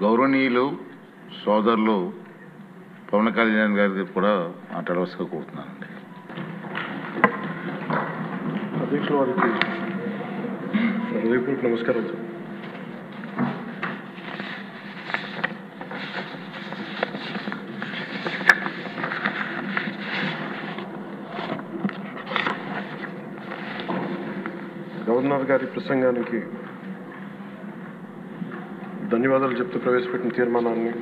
గౌరవనీయులు సోదరులు పవన్ కళ్యాణ్ గారికి కూడా మాట్లాడవలసిగా కోరుతున్నానండి. అధ్యక్షుల వారికి హృదయపూర్వక నమస్కారం. గవర్నర్ గారి ప్రసంగానికి ధన్యవాదాలు చెప్తూ ప్రవేశపెట్టిన తీర్మానాన్ని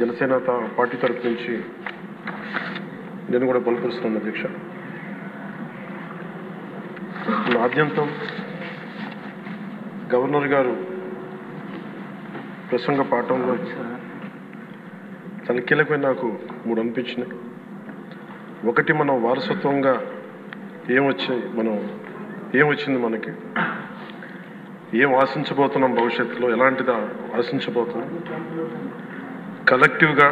జనసేన పార్టీ తరఫు నుంచి నేను కూడా బలపరుస్తున్నాను. అధ్యక్ష, ఆద్యంతం గవర్నర్ గారు ప్రసంగ పాఠంలో చాలా కీలకమైన నాకు 3 అనిపించినాయి. ఒకటి, మనం వారసత్వంగా ఏమొచ్చింది, మనకి ఏం ఆశించబోతున్నాం, భవిష్యత్తులో ఎలాంటిది ఆశించబోతున్నాం, కలెక్టివ్గా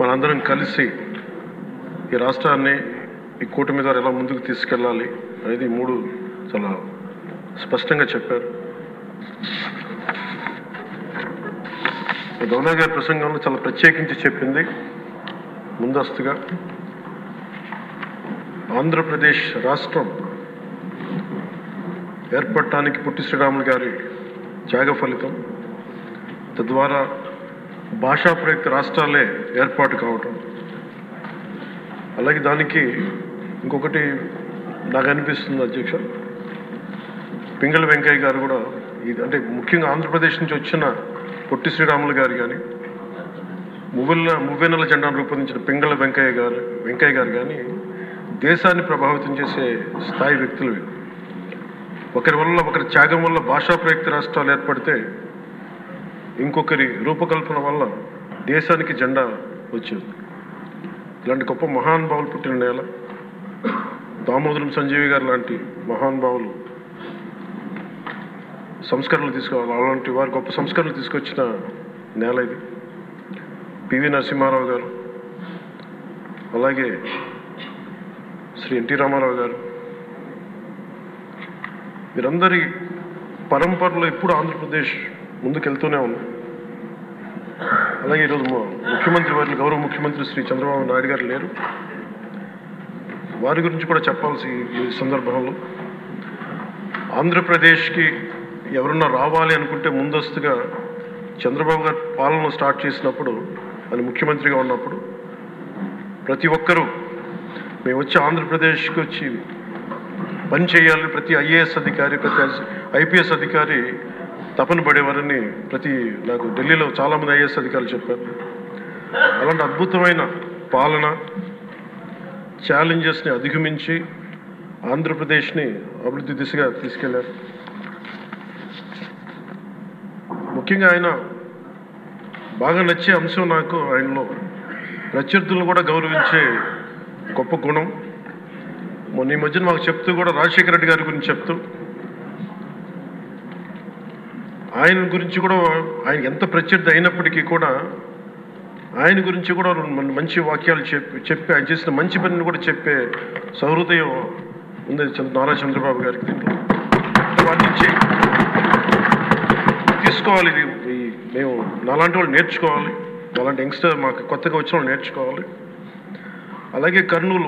మనందరం కలిసి ఈ రాష్ట్రాన్ని ఈ కూటమి ద్వారా ఎలా ముందుకు తీసుకెళ్ళాలి అనేది 3 చాలా స్పష్టంగా చెప్పారు. గవర్నర్ గారి ప్రసంగంలో చాలా ప్రత్యేకించి చెప్పింది ముందస్తుగా ఆంధ్రప్రదేశ్ రాష్ట్రం ఏర్పడటానికి పొట్టి శ్రీరాములు గారి త్యాగ ఫలితం, తద్వారా భాషా ప్రయుక్త రాష్ట్రాలే ఏర్పాటు కావటం. అలాగే దానికి ఇంకొకటి నాకు అనిపిస్తుంది అధ్యక్ష, పింగళ వెంకయ్య గారు కూడా అంటే ముఖ్యంగా ఆంధ్రప్రదేశ్ నుంచి వచ్చిన పొట్టి శ్రీరాములు గారు కానీ, మువ్వెన్నెల జెండాను రూపొందించిన పింగళ వెంకయ్య గారు కానీ దేశాన్ని ప్రభావితం చేసే స్థాయి వ్యక్తులు. ఒకరి త్యాగం వల్ల భాషా ప్రయుక్త రాష్ట్రాలు ఏర్పడితే ఇంకొకరి రూపకల్పన వల్ల దేశానికి జెండా వచ్చింది. ఇలాంటి గొప్ప మహానుభావులు పుట్టిన నేల. దామోదరం సంజీవి గారు లాంటి మహానుభావులు సంస్కరణలు తీసుకోవాలి, అలాంటి వారు గొప్ప సంస్కరణలు తీసుకొచ్చిన నేల ఇది. పివి నరసింహారావు గారు, అలాగే శ్రీ ఎన్టీ రామారావు గారు, వీరందరి పరంపరలో ఎప్పుడు ఆంధ్రప్రదేశ్ ముందుకెళ్తూనే ఉంది. అలాగే ఈరోజు ముఖ్యమంత్రి వారిని గౌరవ ముఖ్యమంత్రి శ్రీ చంద్రబాబు నాయుడు గారు లేరు, వారి గురించి కూడా చెప్పాల్సి ఈ సందర్భంలో. ఆంధ్రప్రదేశ్కి ఎవరన్నా రావాలి అనుకుంటే ముందస్తుగా చంద్రబాబు గారు పాలన స్టార్ట్ చేసినప్పుడు, ఆయన ముఖ్యమంత్రిగా ఉన్నప్పుడు ప్రతి ఒక్కరూ మేము వచ్చి ఆంధ్రప్రదేశ్కి వచ్చి పని చేయాలని ప్రతి ఐఏఎస్ అధికారి, ప్రతి ఐపీఎస్ అధికారి తపన పడేవారని నాకు ఢిల్లీలో చాలామంది ఐఏఎస్ అధికారులు చెప్పారు. అలాంటి అద్భుతమైన పాలన, ఛాలెంజెస్ని అధిగమించి ఆంధ్రప్రదేశ్ని అభివృద్ధి దిశగా తీసుకెళ్లారు. ముఖ్యంగా ఆయన బాగా నచ్చే అంశం నాకు ఆయనలో ప్రత్యర్థులను కూడా గౌరవించే గొప్ప గుణం. మొన్న ఈ మధ్యన మాకు చెప్తూ కూడా రాజశేఖర రెడ్డి గారి గురించి చెప్తూ ఆయన గురించి కూడా, ఆయన ఎంత ప్రత్యర్థి అయినప్పటికీ కూడా ఆయన గురించి కూడా మంచి వాక్యాలు చెప్పి ఆయన చేసిన మంచి పనిని కూడా చెప్పే సహృదయం ఉంది నారా చంద్రబాబు గారికి. వాటి నుంచి తీసుకోవాలి, మేము నాలాంటి వాళ్ళు నేర్చుకోవాలి, అలాంటి యంగ్స్టర్ మాకు కొత్తగా వచ్చిన వాళ్ళు నేర్చుకోవాలి. అలాగే కర్నూలు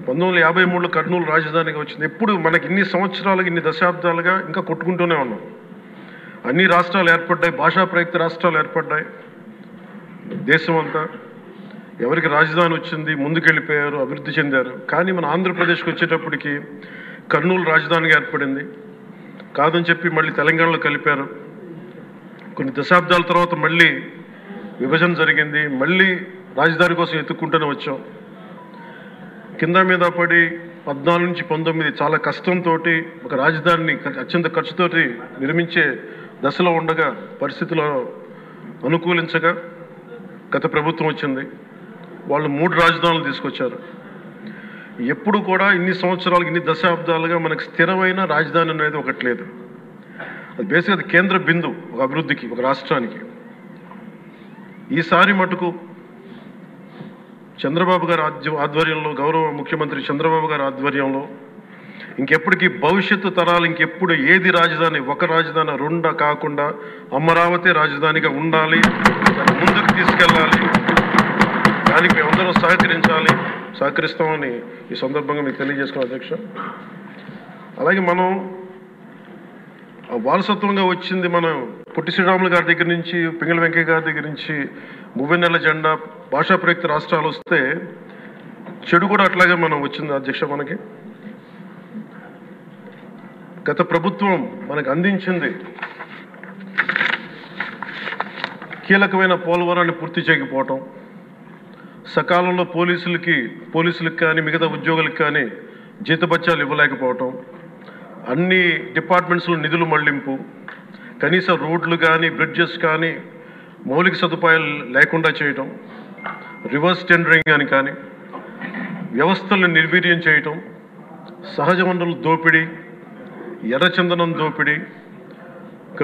1953లో కర్నూలు రాజధానిగా వచ్చింది. ఎప్పుడు మనకి ఇన్ని సంవత్సరాలుగా, ఇన్ని దశాబ్దాలుగా ఇంకా కొట్టుకుంటూనే ఉన్నాం. అన్ని రాష్ట్రాలు ఏర్పడ్డాయి, భాషా ప్రయుక్త రాష్ట్రాలు ఏర్పడ్డాయి. దేశం అంతా ఎవరికి రాజధాని వచ్చింది ముందుకెళ్ళిపోయారు, అభివృద్ధి చెందారు. కానీ మన ఆంధ్రప్రదేశ్కి వచ్చేటప్పటికి కర్నూలు రాజధానిగా ఏర్పడింది. కాదని చెప్పి మళ్ళీ తెలంగాణలో కలిపారు. కొన్ని దశాబ్దాల తర్వాత మళ్ళీ విభజన జరిగింది, మళ్ళీ రాజధాని కోసం ఎత్తుక్కుంటూనే వచ్చాం. కింద మీద పడి 14 నుంచి 19 చాలా కష్టంతో ఒక రాజధానిని అత్యంత ఖర్చుతోటి నిర్మించే దశలో ఉండగా పరిస్థితులు అనుకూలించగా గత ప్రభుత్వం వచ్చింది. వాళ్ళు 3 రాజధానులు తీసుకొచ్చారు. ఎప్పుడు కూడా ఇన్ని సంవత్సరాలు, ఇన్ని దశాబ్దాలుగా మనకు స్థిరమైన రాజధాని అనేది ఒకటి లేదు. అది బేసిక్గా అది కేంద్ర బిందు ఒక అభివృద్ధికి, ఒక రాష్ట్రానికి. ఈసారి మటుకు చంద్రబాబు గారి ఆధ్వర్యంలో, గౌరవ ముఖ్యమంత్రి చంద్రబాబు గారి ఆధ్వర్యంలో ఇంకెప్పటికీ భవిష్యత్తు తరాలు ఇంకెప్పుడు ఏది రాజధాని, ఒక రాజధాని రెండా కాకుండా అమరావతి రాజధానిగా ఉండాలి, ముందుకు తీసుకెళ్ళాలి. దానికి మేమందరం సహకరిస్తామని ఈ సందర్భంగా మీకు తెలియజేసుకున్నాం అధ్యక్ష. అలాగే మనం వారసత్వంగా వచ్చింది మనం పొట్టి శ్రీరాములు గారి దగ్గర నుంచి, పింగళి వెంకయ్య గారి దగ్గర నుంచి మువ్వెన్నెల జెండా, భాషా ప్రయుక్త రాష్ట్రాలు వస్తే చెడు కూడా అట్లాగే మనం వచ్చింది అధ్యక్ష. మనకి గత ప్రభుత్వం మనకు అందించింది కీలకమైన పోలవరాన్ని పూర్తి చేయకపోవటం, సకాలంలో పోలీసులకు కానీ మిగతా ఉద్యోగులకు కానీ జీతభత్యాలు ఇవ్వలేకపోవటం, అన్ని డిపార్ట్మెంట్స్లో నిధులు మళ్లింపు, కనీస రోడ్లు కానీ బ్రిడ్జెస్ కానీ మౌలిక సదుపాయాలు లేకుండా చేయటం, రివర్స్ టెండరింగ్ అని కానీ వ్యవస్థలను నిర్వీర్యం చేయటం, సహజ వనరుల దోపిడీ, ఎర్రచందనం దోపిడీ,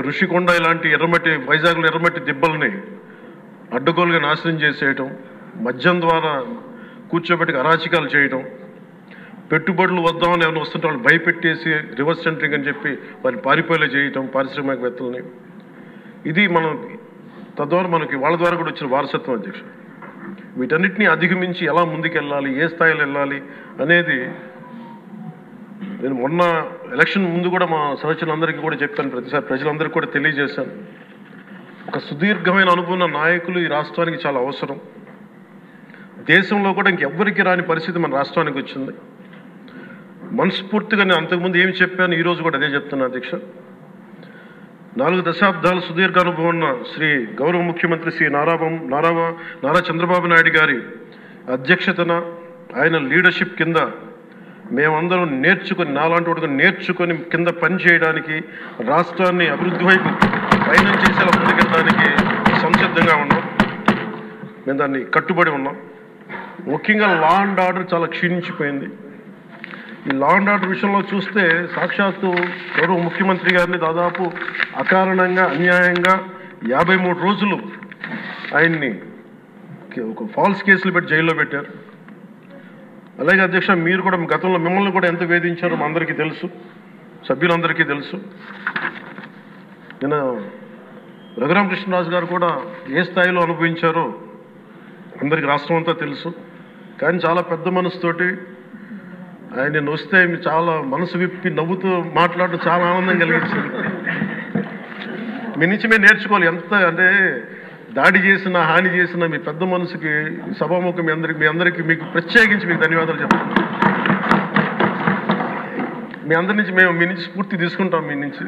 ఋషికొండ ఇలాంటి వైజాగ్లో ఎర్రమట్టి దిబ్బల్ని అడ్డగోలుగా నాశనం చేసేయటం, మద్యం ద్వారా కూర్చోబెట్టి అరాచకాలు చేయటం, పెట్టుబడులు వద్దామని ఎవరైనా వస్తుంటే వాళ్ళు భయపెట్టేసి రివర్స్ టెండరింగ్ అని చెప్పి వారిని పారిపోయేలా చేయటం పారిశ్రామికవేత్తలని. ఇది మనం తద్వారా మనకి వాళ్ళ ద్వారా కూడా వచ్చిన వారసత్వం అధ్యక్ష. వీటన్నిటిని అధిగమించి ఎలా ముందుకెళ్ళాలి, ఏ స్థాయిలో వెళ్ళాలి అనేది నేను మొన్న ఎలక్షన్ ముందు కూడా మా సహచరులందరికీ కూడా చెప్పాను, ప్రతిసారి ప్రజలందరికీ కూడా తెలియజేశాను. ఒక సుదీర్ఘమైన అనుభవం నాయకులు ఈ రాష్ట్రానికి చాలా అవసరం. దేశంలో కూడా ఇంకెవ్వరికి రాని పరిస్థితి మన రాష్ట్రానికి వచ్చింది. మనస్ఫూర్తిగా నేను అంతకుముందు ఏమి చెప్పాను, ఈరోజు కూడా అదే చెప్తున్నా అధ్యక్ష. 4 దశాబ్దాల సుదీర్ఘ అనుభవం ఉన్న శ్రీ గౌరవ ముఖ్యమంత్రి శ్రీ నారా చంద్రబాబు నాయుడు గారి అధ్యక్షతన, ఆయన లీడర్షిప్ కింద మేమందరం నాలాంటి వాడుగా నేర్చుకొని కింద పనిచేయడానికి, రాష్ట్రాన్ని అభివృద్ధి వైపు ప్రయాణం చేసేలా ముందుకెళ్ళడానికి సంసిద్ధంగా ఉన్నాం. మేము దాన్ని కట్టుబడి ఉన్నాం. ముఖ్యంగా లా అండ్ ఆర్డర్ చాలా క్షీణించిపోయింది. ఈ లా అండ్ ఆర్డర్ విషయంలో చూస్తే సాక్షాత్తు గౌరవ ముఖ్యమంత్రి గారిని దాదాపు అకారణంగా అన్యాయంగా 53 రోజులు ఆయన్ని ఒక ఫాల్స్ కేసులు పెట్టి జైల్లో పెట్టారు. అలాగే అధ్యక్ష, మీరు కూడా గతంలో మిమ్మల్ని కూడా ఎంత వేధించారో మా అందరికీ తెలుసు, సభ్యులందరికీ తెలుసు. నేను రఘురామకృష్ణరాజు గారు కూడా ఏ స్థాయిలో అనుభవించారో అందరికీ రాష్ట్రం అంతా తెలుసు. కానీ చాలా పెద్ద మనసుతోటి ఆయన వస్తే చాలా మనసు విప్పి నవ్వుతూ మాట్లాడడం చాలా ఆనందం కలిగించింది. మీ నుంచి మేము నేర్చుకోవాలి. ఎంత అంటే దాడి చేసిన, హాని చేసిన మీ పెద్ద మనసుకి సభాముఖం మీ అందరికీ మీకు ప్రత్యేకించి మీకు ధన్యవాదాలు చెప్తాను. మీ అందరి నుంచి మీ నుంచి స్ఫూర్తి తీసుకుంటాం. మీ నుంచి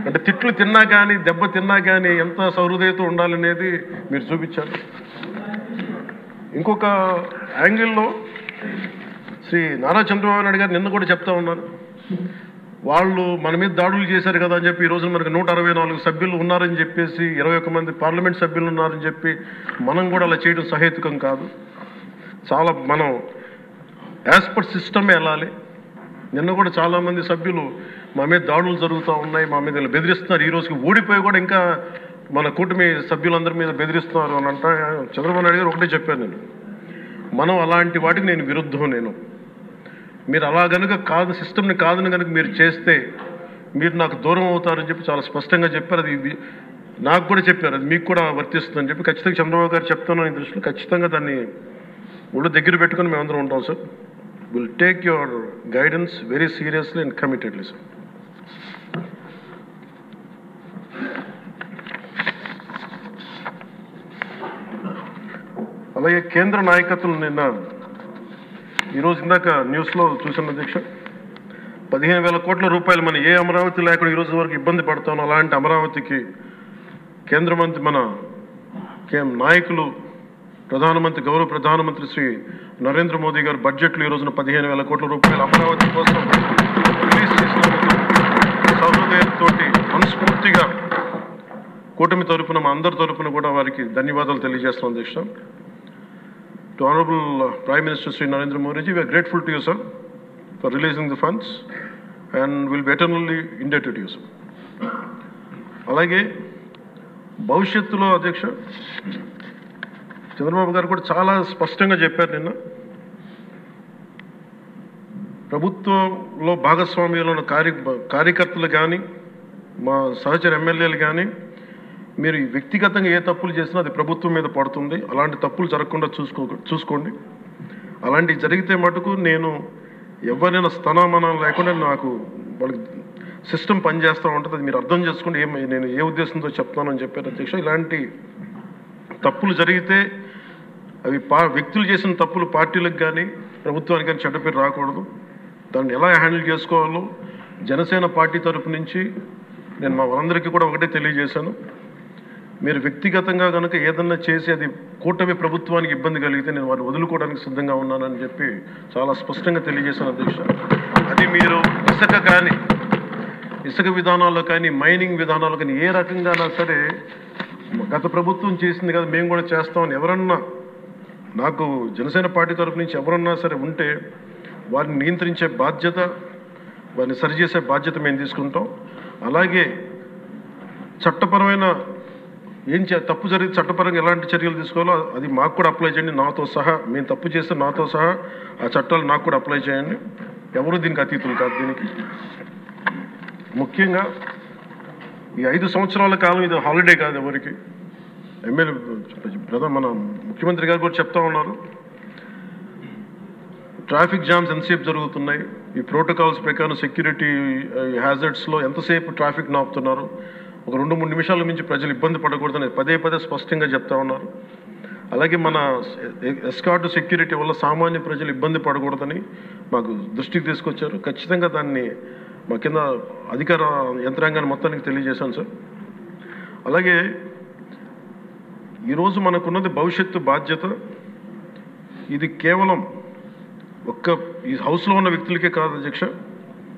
అంటే తిట్లు తిన్నా కానీ, దెబ్బ తిన్నా కానీ ఎంత సహృదయతో ఉండాలనేది మీరు చూపించారు. ఇంకొక యాంగిల్లో శ్రీ నారా చంద్రబాబు నాయుడు గారు నిన్న కూడా చెప్తా ఉన్నారు, వాళ్ళు మన మీద దాడులు చేశారు కదా అని చెప్పి ఈ రోజున మనకు 164 సభ్యులు ఉన్నారని చెప్పేసి, 21 మంది పార్లమెంట్ సభ్యులు ఉన్నారని చెప్పి మనం కూడా అలా చేయడం సహేతుకం కాదు. చాలా మనం యాజ్ పర్ సిస్టమే వెళ్ళాలి. నిన్న కూడా చాలామంది సభ్యులు మా మీద దాడులు జరుగుతూ ఉన్నాయి, మా మీద బెదిరిస్తున్నారు, ఈ రోజుకి ఓడిపోయి కూడా ఇంకా మన కూటమి సభ్యులందరి మీద బెదిరిస్తున్నారు అని అంటే చంద్రబాబు నాయుడు గారు ఒకటే చెప్పాను, మనం అలాంటి వాటికి నేను విరుద్ధం. మీరు అలా కనుక కాదు, సిస్టమ్ని కాదని కనుక మీరు చేస్తే మీరు నాకు దూరం అవుతారని చెప్పి చాలా స్పష్టంగా చెప్పారు. అది నాకు కూడా చెప్పారు, అది మీకు కూడా వర్తిస్తుందని చెప్పి ఖచ్చితంగా చంద్రబాబు గారు చెప్తాను ఈ దృష్టిలో ఖచ్చితంగా దాన్ని ఒళ్ళు దగ్గర పెట్టుకొని మేమందరం ఉంటాం sir. Will take your guidance very seriously and committedly sir. అలాగే కేంద్ర నాయకత్వం నిన్న ఈరోజు ఇందాక న్యూస్లో చూసిన అధ్యక్ష, 15,000 కోట్ల రూపాయలు మన ఏ అమరావతి లేకుండా ఈరోజు వరకు ఇబ్బంది పడతాను, అలాంటి అమరావతికి కేంద్ర మంత్రి మన నాయకులు గౌరవ ప్రధానమంత్రి శ్రీ నరేంద్ర మోదీ గారు బడ్జెట్లో ఈ రోజున 15,000 కోట్ల రూపాయలు అమరావతి కోసం రిలీజ్ చేసినందుకు సహృదయంతో మనస్ఫూర్తిగా కూటమి తరపున మా అందరి తరపున కూడా వారికి ధన్యవాదాలు తెలియజేస్తాం అధ్యక్ష. To Honorable Prime Minister Sri Narendra Modi ji, we are grateful to you, sir, for releasing the funds and will be eternally indebted to you, sir. అలాగే భవిష్యత్తులో అధ్యక్ష చంద్రబాబు గారు కూడా చాలా స్పష్టంగా చెప్పారు నిన్న, ప్రభుత్వంలో భాగస్వామ్యంలో ఉన్న కార్యకర్తలు కానీ మా సహచర ఎమ్మెల్యేలు కానీ మీరు వ్యక్తిగతంగా ఏ తప్పులు చేసినా అది ప్రభుత్వం మీద పడుతుంది. అలాంటి తప్పులు జరగకుండా చూసుకోండి. అలాంటివి జరిగితే మటుకు నేను ఎవరైనా స్థనామనం లేకుండా నాకు వాళ్ళకి సిస్టమ్ పనిచేస్తూ ఉంటుంది. అది మీరు అర్థం చేసుకోండి నేను ఏ ఉద్దేశంతో చెప్తానని చెప్పారు అధ్యక్ష. ఇలాంటి తప్పులు జరిగితే అవి వ్యక్తులు చేసిన తప్పులు పార్టీలకు కానీ ప్రభుత్వానికి కానీ చెడ్డ పేరు రాకూడదు. దాన్ని ఎలా హ్యాండిల్ చేసుకోవాలో జనసేన పార్టీ తరపు నుంచి నేను మా వాళ్ళందరికీ కూడా ఒకటే తెలియజేశాను. మీరు వ్యక్తిగతంగా కనుక ఏదన్నా చేసి అది కూటమి ప్రభుత్వానికి ఇబ్బంది కలిగితే నేను వారిని వదులుకోవడానికి సిద్ధంగా ఉన్నానని చెప్పి చాలా స్పష్టంగా తెలియజేశాను అధ్యక్ష. అది మీరు ఇసుక విధానాల్లో కానీ మైనింగ్ విధానాల్లో కానీ ఏ రకంగానా సరే గత ప్రభుత్వం చేసింది కదా మేము కూడా చేస్తామని ఎవరన్నా నాకు జనసేన పార్టీ తరపు నుంచి ఎవరన్నా సరే ఉంటే వారిని నియంత్రించే బాధ్యత, వారిని సరిచేసే బాధ్యత మేము తీసుకుంటాం. అలాగే చట్టపరమైన తప్పు జరిగితే చట్టపరంగా ఎలాంటి చర్యలు తీసుకోవాలో అది మాకు కూడా అప్లై చేయండి, నాతో సహా. మేము తప్పు చేస్తే నాతో సహా ఆ చట్టాలు నాకు కూడా అప్లై చేయండి. ఎవరు దీనికి అతీతులు కాదు. దీనికి ముఖ్యంగా ఈ 5 సంవత్సరాల కాలం ఇది హాలిడే కాదు ఎవరికి. మన ముఖ్యమంత్రి గారు కూడా చెప్తా ఉన్నారు, ట్రాఫిక్ జామ్స్ ఎంతసేపు జరుగుతున్నాయి, ఈ ప్రోటోకాల్స్ ప్రకారం సెక్యూరిటీ హ్యాజర్డ్స్లో ఎంతసేపు ట్రాఫిక్ నాపుతున్నారు, ఒక 2-3 నిమిషాల నుంచి ప్రజలు ఇబ్బంది పడకూడదని పదే స్పష్టంగా చెప్తా ఉన్నారు. అలాగే మన ఎస్కార్ట్ సెక్యూరిటీ వల్ల సామాన్య ప్రజలు ఇబ్బంది పడకూడదని మాకు దృష్టికి తీసుకొచ్చారు. ఖచ్చితంగా దాన్ని మా కింద అధికార యంత్రాంగాన్ని మొత్తానికి తెలియజేశాను సార్. అలాగే ఈరోజు మనకున్నది భవిష్యత్తు బాధ్యత. ఇది కేవలం ఈ హౌస్లో ఉన్న వ్యక్తులకే కాదు అధ్యక్ష,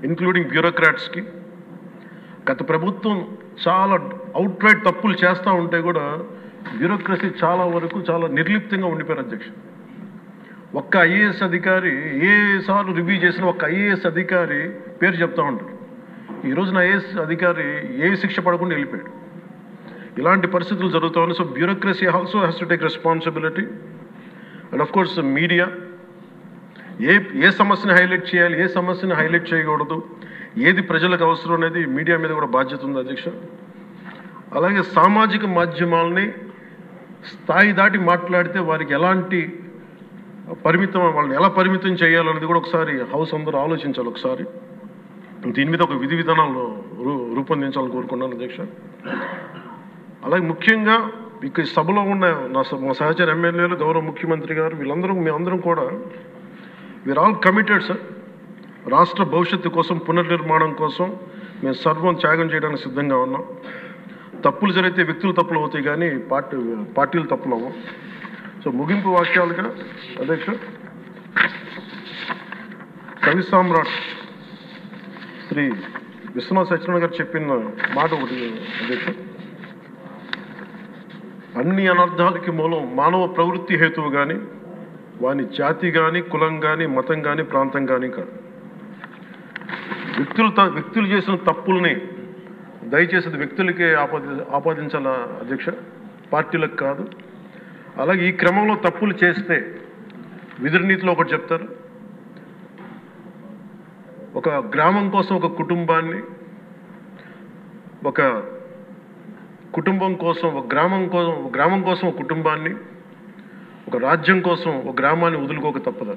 ఇంక్లూడింగ్ బ్యూరోక్రాట్స్కి. గత ప్రభుత్వం చాలా అవుట్రైట్ తప్పులు చేస్తూ ఉంటే కూడా బ్యూరోక్రసీ చాలా వరకు చాలా నిర్లిప్తంగా ఉండిపోయారు అధ్యక్ష. ఒక్క ఐఏఎస్ అధికారి ఏసార్లు రివ్యూ చేసిన ఒక్క ఐఏఎస్ అధికారి పేరు చెప్తా ఉంటారు. ఈ రోజున ఐఏఎస్ అధికారి ఏ శిక్ష పడకుండా వెళ్ళిపోయాడు. ఇలాంటి పరిస్థితులు జరుగుతూ ఉన్నాయి. So bureaucracy also has to take responsibility. And of course media ఏ సమస్యని హైలైట్ చేయాలి, ఏ సమస్యని హైలైట్ చేయకూడదు, ఏది ప్రజలకు అవసరం అనేది మీడియా మీద కూడా బాధ్యత ఉంది అధ్యక్ష. అలాగే సామాజిక మాధ్యమాలని స్థాయి దాటి మాట్లాడితే వారికి ఎలాంటి వాళ్ళని ఎలా పరిమితం చేయాలనేది కూడా ఒకసారి హౌస్ అందరూ ఆలోచించాలి. ఒకసారి దీని మీద ఒక విధి విధానాలు రూపొందించాలని కోరుకున్నాను అధ్యక్ష. అలాగే ముఖ్యంగా ఇక్కడ సభలో ఉన్న మా సహచర ఎమ్మెల్యేలు, గౌరవ ముఖ్యమంత్రి గారు, మేమందరం కూడా వీఆర్ ఆల్ కమిటెడ్ సార్. రాష్ట్ర భవిష్యత్తు కోసం, పునర్నిర్మాణం కోసం మేము సర్వం త్యాగం చేయడానికి సిద్ధంగా ఉన్నాం. తప్పులు జరిగితే వ్యక్తులు తప్పులు అవుతాయి కానీ పార్టీలు తప్పులు అవ్వం. సో ముగింపు వాక్యాలుగా అధ్యక్ష, కవి సామ్రాట్ శ్రీ విశ్వనాథ్ సత్యనారాయణ గారు చెప్పిన మాట ఒకటి అధ్యక్ష, అన్ని అనర్థాలకి మూలం మానవ ప్రవృత్తి హేతువు కానీ వాని జాతి కానీ, కులం కానీ, మతం కానీ, ప్రాంతం కానీ కాదు. వ్యక్తులు చేసిన తప్పుల్ని దయచేసి వ్యక్తులకే ఆపాదించాల అధ్యక్ష, పార్టీలకు కాదు. అలాగే ఈ క్రమంలో తప్పులు చేస్తే విధునీతిలో ఒకటి చెప్తారు, ఒక గ్రామం కోసం ఒక కుటుంబాన్ని, ఒక కుటుంబం కోసం ఒక గ్రామం కోసం ఒక కుటుంబాన్ని, ఒక రాజ్యం కోసం ఒక గ్రామాన్ని వదులుకోక తప్పదు.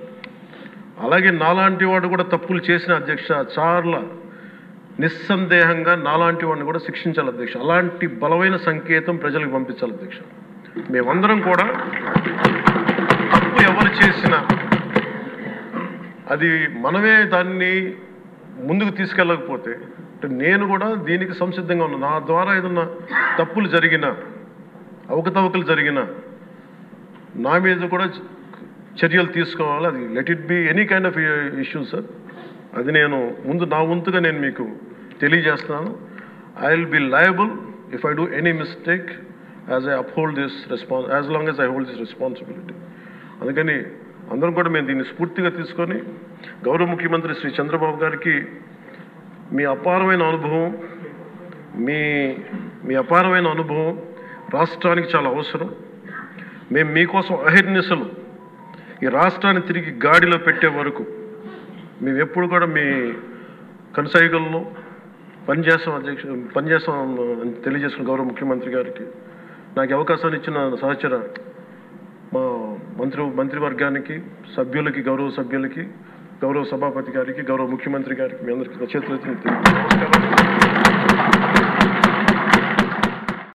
అలాగే నాలాంటి వాడు కూడా తప్పులు చేసిన అధ్యక్ష చాలా నిస్సందేహంగా నాలాంటి వాడిని కూడా శిక్షించాలి అధ్యక్ష. అలాంటి బలమైన సంకేతం ప్రజలకు పంపించాలి అధ్యక్ష. మేమందరం కూడా తప్పు ఎవరు చేసినా అది మనమే దాన్ని ముందుకు తీసుకెళ్ళకపోతే నేను కూడా దీనికి సంసిద్ధంగా ఉన్నాను. నా ద్వారా ఏదన్నా తప్పులు జరిగినా, అవకతవకలు జరిగినా నా మీద కూడా చర్యలు తీసుకోవాలి. అది let it be any kind of issue sir. అది నేను నా వంతుగా నేను మీకు తెలియజేస్తున్నాను. I will be liable if I do any mistake as I uphold this as long as I hold this responsibility. అందుకని అందరం కూడా మేము దీన్ని స్ఫూర్తిగా తీసుకొని గౌరవ ముఖ్యమంత్రి శ్రీ చంద్రబాబు గారికి మీ అపారమైన అనుభవం రాష్ట్రానికి చాలా అవసరం. మేము మీకోసం అహర్నిశలు ఈ రాష్ట్రాన్ని తిరిగి గాడిలో పెట్టే వరకు మేము ఎప్పుడు కూడా మీ కనసాయిగల్లో పనిచేస్తాం అని తెలియజేసుకున్న గౌరవ ముఖ్యమంత్రి గారికి నాకు అవకాశాన్ని ఇచ్చిన సహచర మా మంత్రివర్గానికి సభ్యులకి గౌరవ సభ్యులకి గౌరవ సభాపతి గారికి గౌరవ ముఖ్యమంత్రి గారికి మీ అందరికీ చేతులెత్తి నమస్కారం.